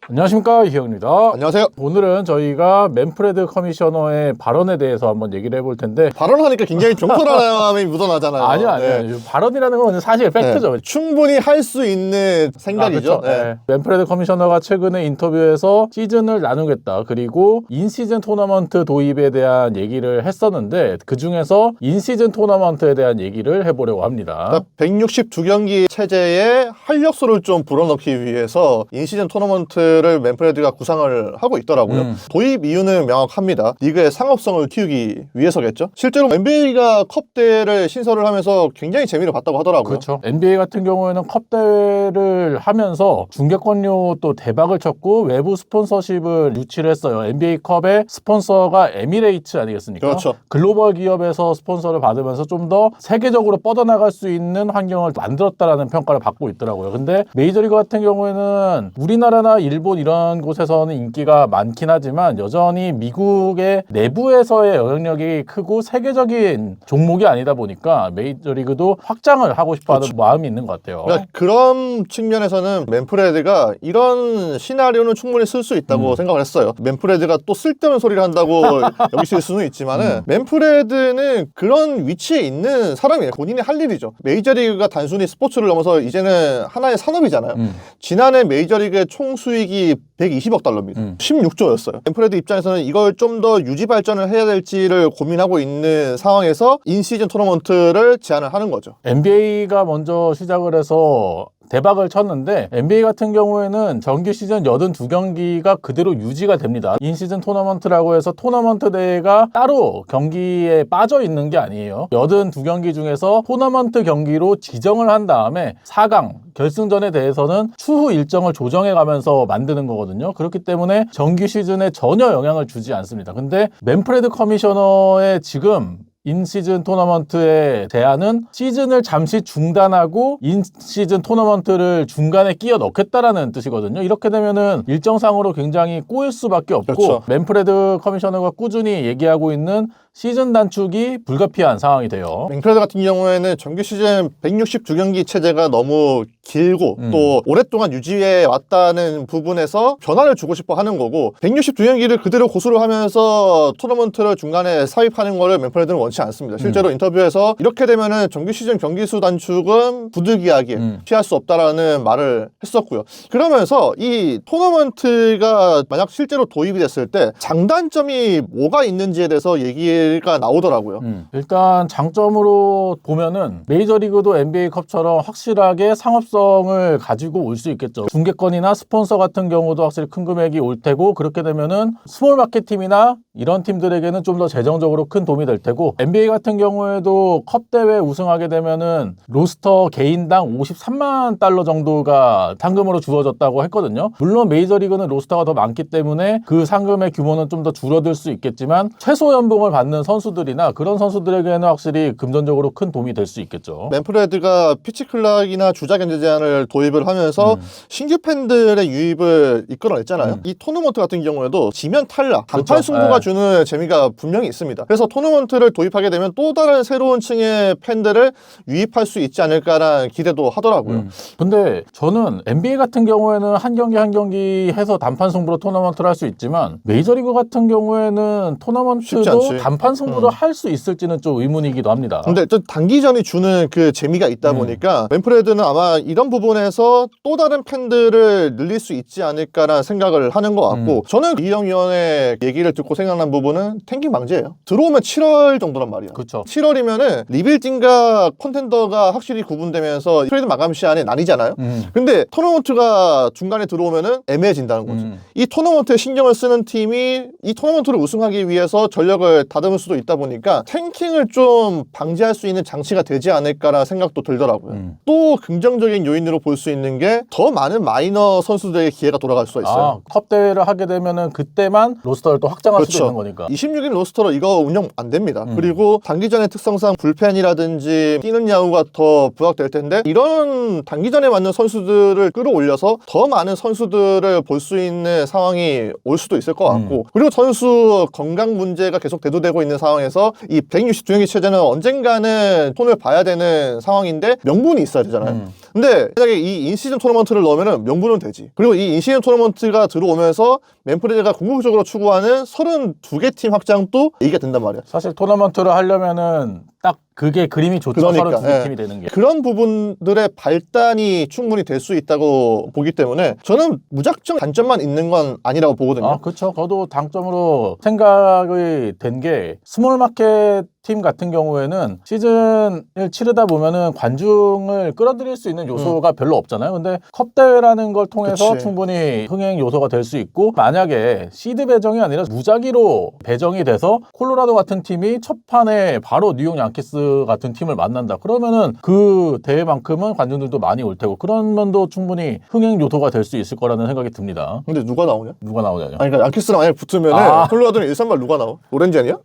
안녕하십니까, 이희영입니다. 안녕하세요. 오늘은 저희가 맨프레드 커미셔너의 발언에 대해서 한번 얘기를 해볼 텐데, 발언하니까 굉장히 경솔함이 묻어나잖아요. 아니요. 발언이라는 건 사실 팩트죠. 네. 충분히 할 수 있는 생각이죠. 그렇죠. 네. 맨프레드 커미셔너가 최근에 인터뷰에서 시즌을 나누겠다, 그리고 인시즌 토너먼트 도입에 대한 얘기를 했었는데, 그 중에서 인시즌 토너먼트에 대한 얘기를 해보려고 합니다. 162경기 체제에 활력소를 좀 불어넣기 위해서 인시즌 토너먼트를 맨프레드가 구상을 하고 있더라고요. 도입 이유는 명확합니다. 리그의 상업성을 키우기 위해서겠죠. 실제로 NBA가 컵 대회를 신설을 하면서 굉장히 재미를 봤다고 하더라고요. 그렇죠. NBA 같은 경우에는 컵 대회를 하면서 중계권료 또 대박을 쳤고 외부 스폰서십을 유치를 했어요. NBA 컵의 스폰서가 에미레이츠 아니겠습니까? 그렇죠. 글로벌 기업에서 스폰서를 받으면서 좀 더 세계적으로 뻗어나갈 수 있는 환경을 만들었다라는 평가를 받고 있더라고요. 근데 메이저리그 같은 경우에는 우리나라나 일본 이런 곳에서는 인기가 많긴 하지만 여전히 미국의 내부에서의 영향력이 크고 세계적인 종목이 아니다 보니까 메이저리그도 확장을 하고 싶어하는 마음이 있는 것 같아요. 그러니까 그런 측면에서는 맨프레드가 이런 시나리오는 충분히 쓸 수 있다고 생각을 했어요. 맨프레드가 또 쓸데없는 소리를 한다고 여기실 수는 있지만은 맨프레드는 그런 위치에 있는 사람이에요. 본인이 할 일이죠. 메이저리그가 단순히 스포츠를 넘어서 이제는 하나의 산업이잖아요. 지난해 메이저리그의 총 수익이 120억 달러입니다. 16조였어요. 맨프레드 입장에서는 이걸 좀 더 유지 발전을 해야 될지를 고민하고 있는 상황에서 인시즌 토너먼트를 제안을 하는 거죠. NBA가 먼저 시작을 해서 대박을 쳤는데 NBA 같은 경우에는 정규 시즌 82경기가 그대로 유지가 됩니다. 인시즌 토너먼트라고 해서 토너먼트 대회가 따로 경기에 빠져 있는 게 아니에요. 82경기 중에서 토너먼트 경기로 지정을 한 다음에 4강 결승전에 대해서는 추후 일정을 조정해 가면서 만드는 거거든요. 그렇기 때문에 정규 시즌에 전혀 영향을 주지 않습니다. 근데 맨프레드 커미셔너의 지금 인시즌 토너먼트의 대안은 시즌을 잠시 중단하고 인시즌 토너먼트를 중간에 끼워 넣겠다라는 뜻이거든요. 이렇게 되면은 일정상으로 굉장히 꼬일 수밖에 없고, 그렇죠. 맨프레드 커미셔너가 꾸준히 얘기하고 있는 시즌 단축이 불가피한 상황이 돼요. 맨프레드 같은 경우에는 정규 시즌 162경기 체제가 너무 길고 또 오랫동안 유지해 왔다는 부분에서 변화를 주고 싶어 하는 거고, 162경기를 그대로 고수를 하면서 토너먼트를 중간에 삽입하는 거를 맨프레드는 원치 않습니다. 실제로 인터뷰에서 이렇게 되면은 정규 시즌 경기 수 단축은 부득이하게 피할 수 없다라는 말을 했었고요. 그러면서 이 토너먼트가 만약 실제로 도입이 됐을 때 장단점이 뭐가 있는지에 대해서 얘기가 나오더라고요. 일단 장점으로 보면은 메이저리그도 NBA컵처럼 확실하게 상업성을 가지고 올 수 있겠죠. 중계권이나 스폰서 같은 경우도 확실히 큰 금액이 올 테고, 그렇게 되면은 스몰 마켓 팀이나 이런 팀들에게는 좀 더 재정적으로 큰 도움이 될 테고, NBA 같은 경우에도 컵 대회 우승하게 되면은 로스터 개인당 53만 달러 정도가 상금으로 주어졌다고 했거든요. 물론 메이저리그는 로스터가 더 많기 때문에 그 상금의 규모는 좀 더 줄어들 수 있겠지만 최소 연봉을 받는 선수들이나 그런 선수들에게는 확실히 금전적으로 큰 도움이 될 수 있겠죠. 맨프레드가 피치 클락이나 주자 견제 제한을 도입을 하면서 신규 팬들의 유입을 이끌어냈잖아요. 이 토너먼트 같은 경우에도 지면 탈락, 단판 승부가 주는 재미가 분명히 있습니다. 그래서 토너먼트를 도입하게 되면 또 다른 새로운 층의 팬들을 유입할 수 있지 않을까라는 기대도 하더라고요. 근데 저는 NBA 같은 경우에는 한 경기 한 경기 해서 단판 승부로 토너먼트를 할 수 있지만 메이저리그 같은 경우에는 토너먼트도 단판 승부로 할 수 있을지는 좀 의문이기도 합니다. 근데 단기전이 주는 그 재미가 있다 보니까 맨프레드는 아마 이런 부분에서 또 다른 팬들을 늘릴 수 있지 않을까라는 생각을 하는 것 같고, 저는 이영 위원의 얘기를 듣고 생각난 부분은 탱킹 방지예요. 들어오면 7월 정도란 말이야. 그렇죠. 7월이면은 리빌딩과 컨텐더가 확실히 구분되면서 트레이드 마감 시한에 나뉘잖아요. 근데 토너먼트가 중간에 들어오면은 애매해진다는 거죠. 이 토너먼트에 신경을 쓰는 팀이 이 토너먼트를 우승하기 위해서 전력을 다듬을 수도 있다 보니까 탱킹을 좀 방지할 수 있는 장치가 되지 않을까라는 생각도 들더라고요. 또 긍정적인 요인으로 볼 수 있는 게 더 많은 마이너 선수들에게 기회가 돌아갈 수가 있어요. 컵 대회를 하게 되면은 그때만 로스터를 또 확장할 수도 있는 거니까. 26인 로스터로 이거 운영 안 됩니다. 그리고 단기전의 특성상 불펜이라든지 뛰는 야구가 더 부각될 텐데, 이런 단기전에 맞는 선수들을 끌어올려서 더 많은 선수들을 볼 수 있는 상황이 올 수도 있을 것 같고, 그리고 선수 건강 문제가 계속 대두되고 하고 있는 상황에서 이 160두경기 체제는 언젠가는 손을 봐야 되는 상황인데 명분이 있어야 되잖아요. 근데 만약에 이 인시즌 토너먼트를 넣으면 명분은 되지. 그리고 이 인시즌 토너먼트가 들어오면서 맨프레드가 궁극적으로 추구하는 32개 팀 확장도 얘기가 된단 말이야. 사실 토너먼트를 하려면은 딱 그게 그림이 좋죠. 그러니까, 32 팀이 되는 게. 그런 부분들의 발단이 충분히 될 수 있다고 보기 때문에 저는 무작정 단점만 있는 건 아니라고 보거든요. 아, 그렇죠. 저도 당점으로 생각이 된 게 스몰 마켓 팀 같은 경우에는 시즌을 치르다 보면은 관중을 끌어들일 수 있는 요소가 별로 없잖아요. 근데 컵 대회라는 걸 통해서 그치. 충분히 흥행 요소가 될 수 있고, 만약에 시드 배정이 아니라 무작위로 배정이 돼서 콜로라도 같은 팀이 첫 판에 바로 뉴욕 양키스 같은 팀을 만난다. 그러면은 그 대회만큼은 관중들도 많이 올 테고, 그런 면도 충분히 흥행 요소가 될 수 있을 거라는 생각이 듭니다. 근데 누가 나오냐? 누가 나오냐요? 아니, 그러니까 양키스랑 만약에 붙으면 콜로라도는 1선발 누가 나와? 오렌지 아니야?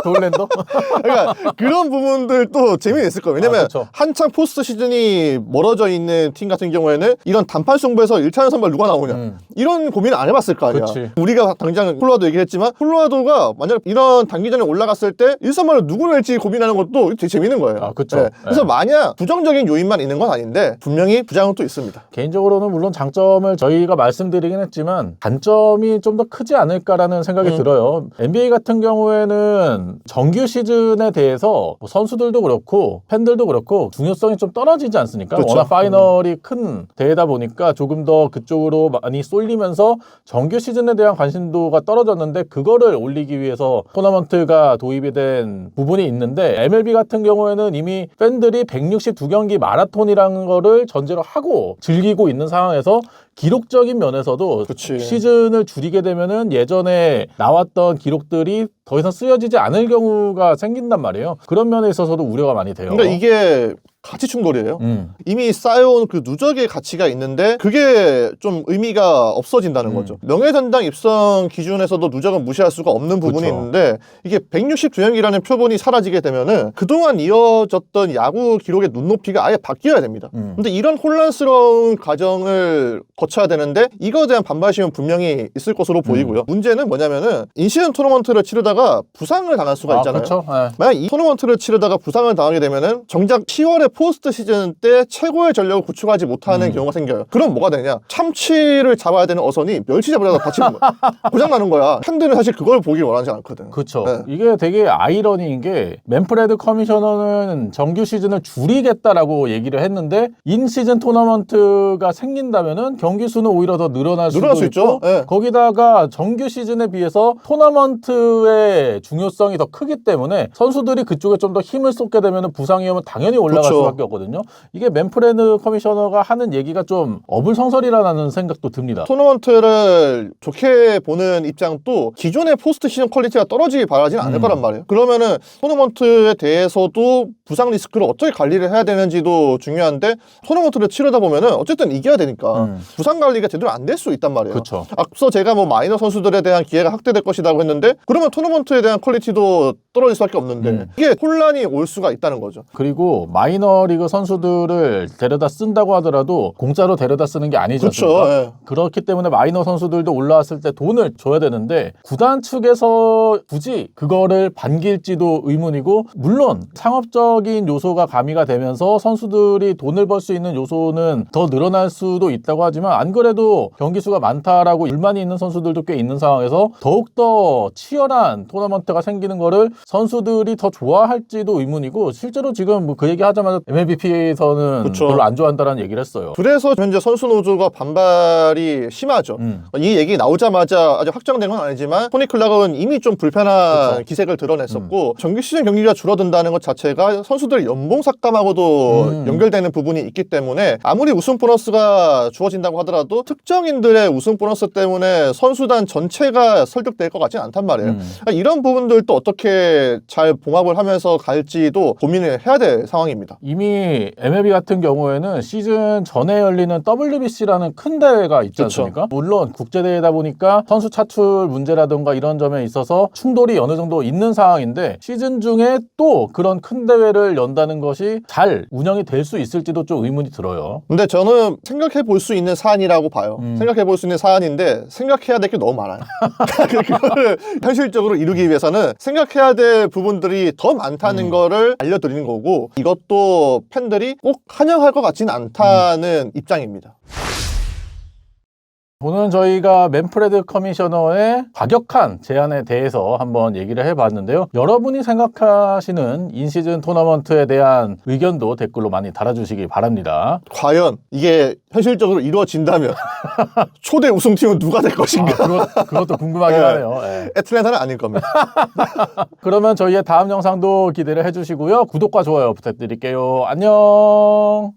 돌랜더? 그러니까 그런 부분들도 재미는 있을 거예요. 왜냐면 그쵸. 한창 포스트 시즌이 멀어져 있는 팀 같은 경우에는 이런 단판 승부에서 1차전 선발 누가 나오냐 이런 고민을 안 해봤을 거 아니야. 그치. 우리가 당장 콜로라도 얘기했지만 콜로라도가 만약 이런 단기전에 올라갔을 때 1선발을 누구 낼지 고민하는 것도 되게 재밌는 거예요. 그쵸. 그래서 만약 부정적인 요인만 있는 건 아닌데 분명히 부작용은 또 있습니다. 개인적으로는 물론 장점을 저희가 말씀드리긴 했지만 단점이 좀 더 크지 않을까라는 생각이 들어요. NBA 같은 경우에는 정규 시즌에 대해서 뭐 선수들도 그렇고 팬들도 그렇고 중요성이 좀 떨어지지 않습니까? 그렇죠. 워낙 파이널이 큰 대회다 보니까 조금 더 그쪽으로 많이 쏠리면서 정규 시즌에 대한 관심도가 떨어졌는데, 그거를 올리기 위해서 토너먼트가 도입이 된 부분이 있는데, MLB 같은 경우에는 이미 팬들이 162경기 마라톤이라는 거를 전제로 하고 즐기고 있는 상황에서 기록적인 면에서도 그치. 시즌을 줄이게 되면은 예전에 나왔던 기록들이 더 이상 쓰여지지 않을 경우가 생긴단 말이에요. 그런 면에 있어서도 우려가 많이 돼요. 그러니까 이게 가치 충돌이에요. 이미 쌓여온 그 누적의 가치가 있는데 그게 좀 의미가 없어진다는 거죠. 명예전당 입성 기준에서도 누적은 무시할 수가 없는 부분이 그쵸. 있는데, 이게 162경기라는 표본이 사라지게 되면은 그동안 이어졌던 야구 기록의 눈높이가 아예 바뀌어야 됩니다. 근데 이런 혼란스러운 과정을 거쳐야 되는데 이거에 대한 반발심은 분명히 있을 것으로 보이고요. 문제는 뭐냐면은 인시즌 토너먼트를 치르다가 부상을 당할 수가 있잖아요. 그렇죠. 네. 만약 이 토너먼트를 치르다가 부상을 당하게 되면은 정작 10월에 포스트 시즌 때 최고의 전력을 구축하지 못하는 경우가 생겨요. 그럼 뭐가 되냐? 참치를 잡아야 되는 어선이 멸치 잡으려다 다치는 거야. 고장나는 거야. 팬들은 사실 그걸 보길 원하지 않거든. 그렇죠. 네. 이게 되게 아이러니인 게, 맨프레드 커미셔너는 정규 시즌을 줄이겠다라고 얘기를 했는데 인시즌 토너먼트가 생긴다면은 경기 수는 오히려 더 늘어날 수도 수 있죠. 있고, 네. 거기다가 정규 시즌에 비해서 토너먼트의 중요성이 더 크기 때문에 선수들이 그쪽에 좀 더 힘을 쏟게 되면은 부상 위험은 당연히 올라갈 그렇죠. 수밖에 없거든요. 이게 맨프레드 커미셔너가 하는 얘기가 좀 어불성설이라는 생각도 듭니다. 토너먼트를 좋게 보는 입장도 기존의 포스트 시즌 퀄리티가 떨어지길 바라지는 않을 거란 말이에요. 그러면은 토너먼트에 대해서도 부상 리스크를 어떻게 관리를 해야 되는지도 중요한데, 토너먼트를 치르다 보면은 어쨌든 이겨야 되니까 부상 관리가 제대로 안 될 수 있단 말이에요. 그쵸. 앞서 제가 뭐 마이너 선수들에 대한 기회가 확대될 것이라고 했는데, 그러면 토너먼트에 대한 퀄리티도 떨어질 수밖에 없는데 이게 혼란이 올 수가 있다는 거죠. 그리고 마이너리그 선수들을 데려다 쓴다고 하더라도 공짜로 데려다 쓰는 게 아니지 않습니까? 그렇죠. 예. 그렇기 때문에 마이너 선수들도 올라왔을 때 돈을 줘야 되는데 구단 측에서 굳이 그거를 반길지도 의문이고, 물론 상업적인 요소가 가미가 되면서 선수들이 돈을 벌 수 있는 요소는 더 늘어날 수도 있다고 하지만, 안 그래도 경기 수가 많다라고 불만이 있는 선수들도 꽤 있는 상황에서 더욱더 치열한 토너먼트가 생기는 거를 선수들이 더 좋아할지도 의문이고, 실제로 지금 뭐 그 얘기 하자마자 MLBP에서는 그쵸. 별로 안 좋아한다는 얘기를 했어요. 그래서 현재 선수 노조가 반발이 심하죠. 이 얘기 나오자마자 아직 확정된 건 아니지만 토니 클락은 이미 좀 불편한 그쵸. 기색을 드러냈었고, 정규 시즌 경기가 줄어든다는 것 자체가 선수들의 연봉 삭감하고도 연결되는 부분이 있기 때문에 아무리 우승 보너스가 주어진다고 하더라도 특정인들의 우승 보너스 때문에 선수단 전체가 설득될 것 같지는 않단 말이에요. 그러니까 이런 부분들도 어떻게 잘 봉합을 하면서 갈지도 고민을 해야 될 상황입니다. 이미 MLB 같은 경우에는 시즌 전에 열리는 WBC라는 큰 대회가 있지 그쵸. 않습니까? 물론 국제대회다 보니까 선수 차출 문제라든가 이런 점에 있어서 충돌이 어느 정도 있는 상황인데 시즌 중에 또 그런 큰 대회를 연다는 것이 잘 운영이 될 수 있을지도 좀 의문이 들어요. 근데 저는 생각해 볼 수 있는 사안이라고 봐요. 생각해 볼 수 있는 사안인데 생각해야 될 게 너무 많아요. 그거를 현실적으로 이루기 위해서는 생각해야 될 부분들이 더 많다는 거를 알려드리는 거고 이것도 팬들이 꼭 환영할 것 같지는 않다는 입장입니다. 오늘 저희가 맨프레드 커미셔너의 과격한 제안에 대해서 한번 얘기를 해봤는데요. 여러분이 생각하시는 인시즌 토너먼트에 대한 의견도 댓글로 많이 달아주시기 바랍니다. 과연 이게 현실적으로 이루어진다면 초대 우승팀은 누가 될 것인가? 그것도 궁금하긴 네. 하네요. 예. 애틀랜타는 아닐 겁니다. 그러면 저희의 다음 영상도 기대를 해주시고요. 구독과 좋아요 부탁드릴게요. 안녕.